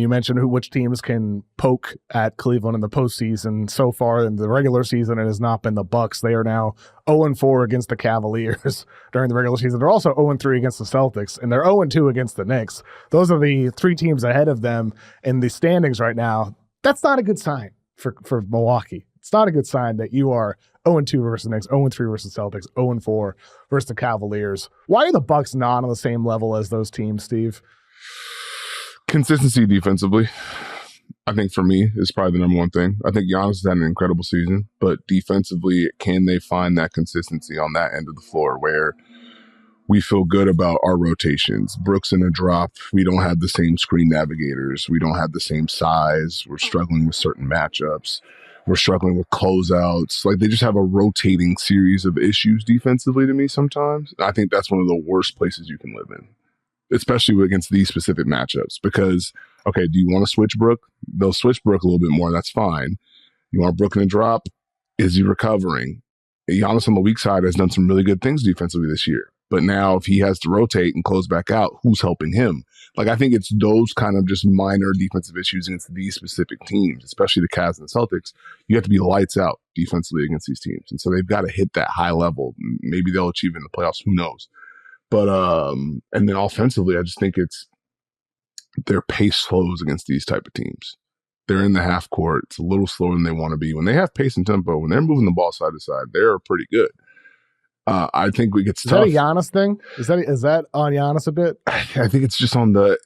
you mentioned which teams can poke at Cleveland in the postseason. So far in the regular season, it has not been the Bucks. They are now 0-4 against the Cavaliers during the regular season. They're also 0-3 against the Celtics, and they're 0-2 against the Knicks. Those are the three teams ahead of them in the standings right now. That's not a good sign for Milwaukee. It's not a good sign that you are 0-2 versus the Knicks, 0-3 versus Celtics, 0-4 versus the Cavaliers. Why are the Bucks not on the same level as those teams, Steve? Consistency defensively, I think for me, is probably the number one thing. I think Giannis has had an incredible season, but defensively, can they find that consistency on that end of the floor where we feel good about our rotations? Brooks in a drop, we don't have the same screen navigators. We don't have the same size. We're struggling with certain matchups. We're struggling with closeouts. Like, they just have a rotating series of issues defensively to me sometimes. I think that's one of the worst places you can live in, especially against these specific matchups. Because, okay, do you want to switch Brook? They'll switch Brook a little bit more. That's fine. You want Brook in a drop? Is he recovering? Giannis on the weak side has done some really good things defensively this year. But now if he has to rotate and close back out, who's helping him? Like, I think it's those kind of just minor defensive issues against these specific teams, especially the Cavs and the Celtics. You have to be lights out defensively against these teams. And so they've got to hit that high level. Maybe they'll achieve it in the playoffs. Who knows? But, and then offensively, I just think it's their pace slows against these type of teams. They're in the half court. It's a little slower than they want to be. When they have pace and tempo, when they're moving the ball side to side, they're pretty good. I think it gets tough. Is that a Giannis thing? Is that on Giannis a bit? I think it's just on the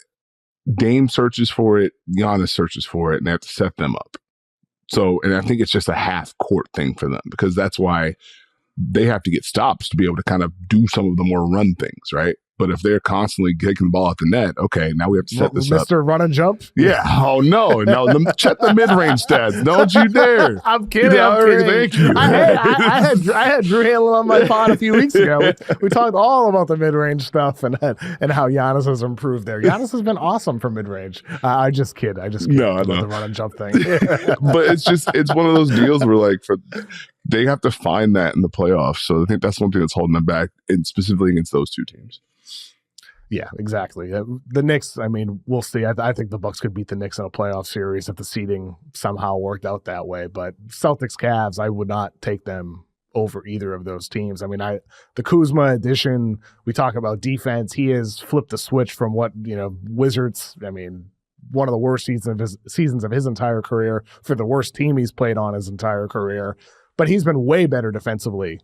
Dame searches for it, Giannis searches for it, and they have to set them up. So, and I think it's just a half court thing for them, because that's why they have to get stops to be able to kind of do some of the more run things, right? But if they're constantly kicking the ball at the net, okay, now we have to set this up. Mr. Run and Jump? Yeah. Oh, no. Now, check the mid-range stats. Don't you dare. I'm kidding. I'm kidding. Thank you. I had Drew Hanlon on my pod a few weeks ago. We talked all about the mid-range stuff and how Giannis has improved there. Giannis has been awesome for mid-range. I just kid. No, I know. The Run and Jump thing. But it's one of those deals where, like, they have to find that in the playoffs. So I think that's one thing that's holding them back, and specifically against those two teams. Yeah, exactly. The Knicks, I mean, we'll see. I think the Bucks could beat the Knicks in a playoff series if the seeding somehow worked out that way. But Celtics, Cavs, I would not take them over either of those teams. I mean, the Kuzma addition, we talk about defense. He has flipped the switch from what, Wizards, I mean, one of the worst seasons of his entire career for the worst team he's played on his entire career. But he's been way better defensively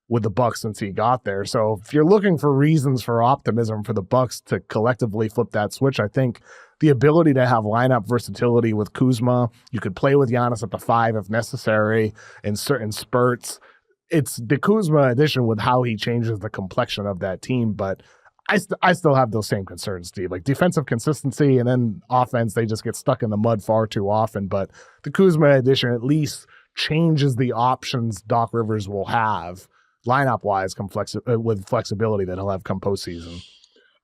with the Bucks since he got there. So if you're looking for reasons for optimism for the Bucks to collectively flip that switch, I think the ability to have lineup versatility with Kuzma, you could play with Giannis at the 5 if necessary in certain spurts. It's the Kuzma addition with how he changes the complexion of that team, but I still have those same concerns, Steve. Like defensive consistency and then offense, they just get stuck in the mud far too often. But the Kuzma addition at least changes the options Doc Rivers will have lineup-wise with flexibility that he'll have come postseason.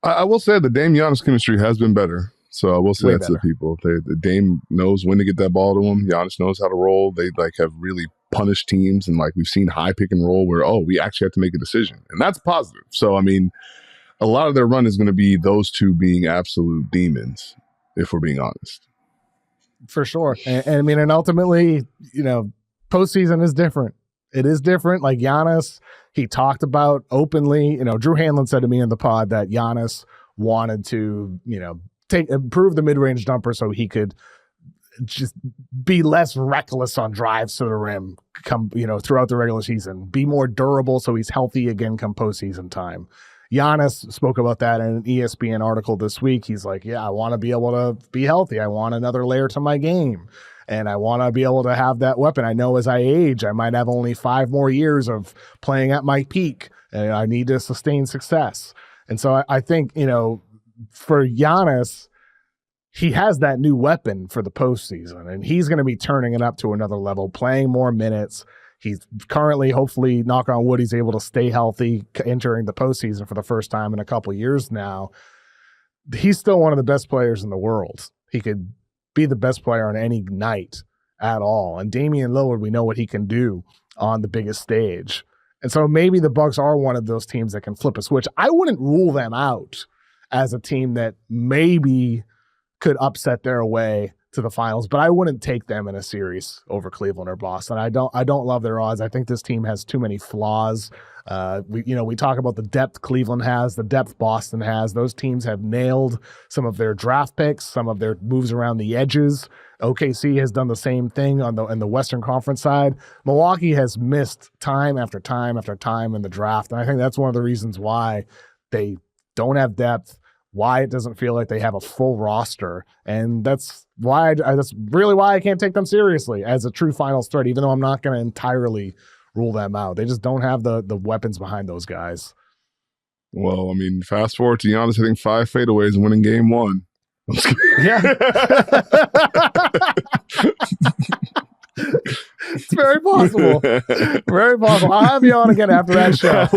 I will say the Dame Giannis chemistry has been better. So I will say that to the people. The Dame knows when to get that ball to him. Giannis knows how to roll. They have really punished teams, and we've seen high pick and roll where, we actually have to make a decision. And that's positive. So, I mean, a lot of their run is going to be those two being absolute demons, if we're being honest. For sure. And ultimately, postseason is different. It is different. Like Giannis, he talked about openly, Drew Hanlon said to me in the pod that Giannis wanted to, improve the mid-range jumper so he could just be less reckless on drives to the rim throughout the regular season, be more durable so he's healthy again come postseason time. Giannis spoke about that in an ESPN article this week. He's like, I want to be able to be healthy. I want another layer to my game. And I want to be able to have that weapon. I know as I age, I might have only 5 more years of playing at my peak. And I need to sustain success. And so I think, for Giannis, he has that new weapon for the postseason. And he's going to be turning it up to another level, playing more minutes. He's currently, hopefully, knock on wood, he's able to stay healthy entering the postseason for the first time in a couple years now. He's still one of the best players in the world. He could be the best player on any night at all. And Damian Lillard, we know what he can do on the biggest stage. And so maybe the Bucks are one of those teams that can flip a switch. I wouldn't rule them out as a team that maybe could upset their way to the finals, but I wouldn't take them in a series over Cleveland or Boston. I don't love their odds. I think this team has too many flaws. We talk about the depth Cleveland has, the depth Boston has. Those teams have nailed some of their draft picks, some of their moves around the edges. OKC has done the same thing in the Western Conference side. Milwaukee has missed time after time after time in the draft, and I think that's one of the reasons why they don't have depth, why it doesn't feel like they have a full roster, and that's why that's really why I can't take them seriously as a true finals threat, even though I'm not going to entirely rule them out. They just don't have the weapons behind those guys. Well, I mean, fast forward to Giannis hitting 5 fadeaways and winning game 1. Yeah. It's very possible. Very possible. I'll have you on again after that show.